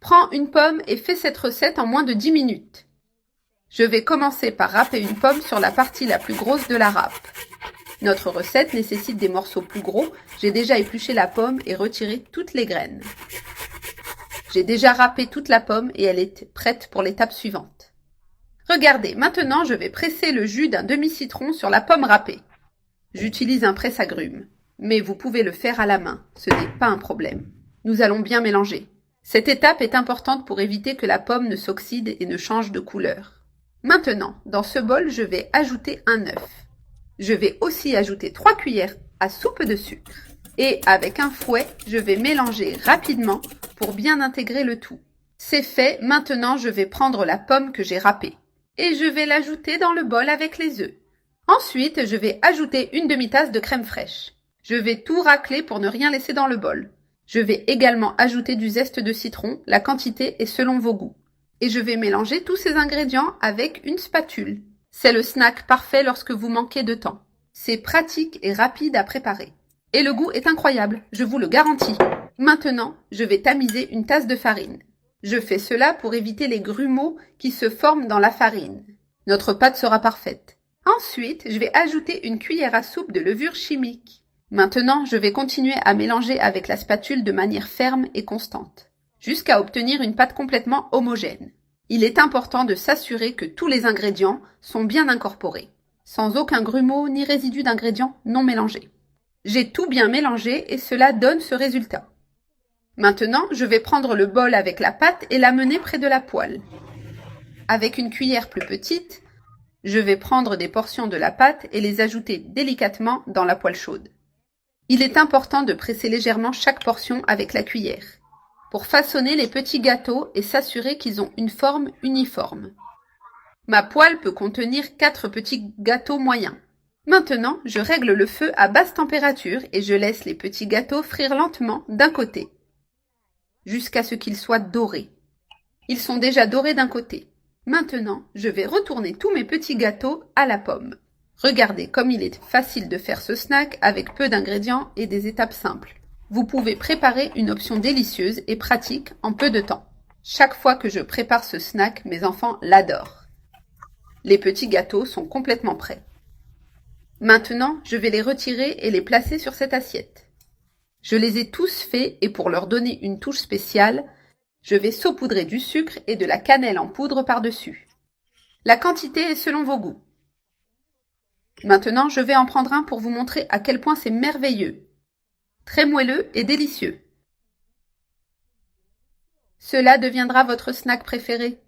Prends une pomme et fais cette recette en moins de 10 minutes. Je vais commencer par râper une pomme sur la partie la plus grosse de la râpe. Notre recette nécessite des morceaux plus gros. J'ai déjà épluché la pomme et retiré toutes les graines. J'ai déjà râpé toute la pomme et elle est prête pour l'étape suivante. Regardez, maintenant je vais presser le jus d'un demi-citron sur la pomme râpée. J'utilise un presse-agrumes, mais vous pouvez le faire à la main, ce n'est pas un problème. Nous allons bien mélanger. Cette étape est importante pour éviter que la pomme ne s'oxyde et ne change de couleur. Maintenant, dans ce bol, je vais ajouter un œuf. Je vais aussi ajouter 3 cuillères à soupe de sucre. Et avec un fouet, je vais mélanger rapidement pour bien intégrer le tout. C'est fait, maintenant je vais prendre la pomme que j'ai râpée. Et je vais l'ajouter dans le bol avec les œufs. Ensuite, je vais ajouter une demi-tasse de crème fraîche. Je vais tout racler pour ne rien laisser dans le bol. Je vais également ajouter du zeste de citron, la quantité est selon vos goûts. Et je vais mélanger tous ces ingrédients avec une spatule. C'est le snack parfait lorsque vous manquez de temps. C'est pratique et rapide à préparer. Et le goût est incroyable, je vous le garantis. Maintenant, je vais tamiser une tasse de farine. Je fais cela pour éviter les grumeaux qui se forment dans la farine. Notre pâte sera parfaite. Ensuite, je vais ajouter une cuillère à soupe de levure chimique. Maintenant, je vais continuer à mélanger avec la spatule de manière ferme et constante, jusqu'à obtenir une pâte complètement homogène. Il est important de s'assurer que tous les ingrédients sont bien incorporés, sans aucun grumeau ni résidu d'ingrédients non mélangés. J'ai tout bien mélangé et cela donne ce résultat. Maintenant, je vais prendre le bol avec la pâte et l'amener près de la poêle. Avec une cuillère plus petite, je vais prendre des portions de la pâte et les ajouter délicatement dans la poêle chaude. Il est important de presser légèrement chaque portion avec la cuillère, pour façonner les petits gâteaux et s'assurer qu'ils ont une forme uniforme. Ma poêle peut contenir 4 petits gâteaux moyens. Maintenant, je règle le feu à basse température et je laisse les petits gâteaux frire lentement d'un côté, jusqu'à ce qu'ils soient dorés. Ils sont déjà dorés d'un côté. Maintenant, je vais retourner tous mes petits gâteaux à la pomme. Regardez comme il est facile de faire ce snack avec peu d'ingrédients et des étapes simples. Vous pouvez préparer une option délicieuse et pratique en peu de temps. Chaque fois que je prépare ce snack, mes enfants l'adorent. Les petits gâteaux sont complètement prêts. Maintenant, je vais les retirer et les placer sur cette assiette. Je les ai tous faits et pour leur donner une touche spéciale, je vais saupoudrer du sucre et de la cannelle en poudre par-dessus. La quantité est selon vos goûts. Maintenant, je vais en prendre un pour vous montrer à quel point c'est merveilleux. Très moelleux et délicieux. Cela deviendra votre snack préféré.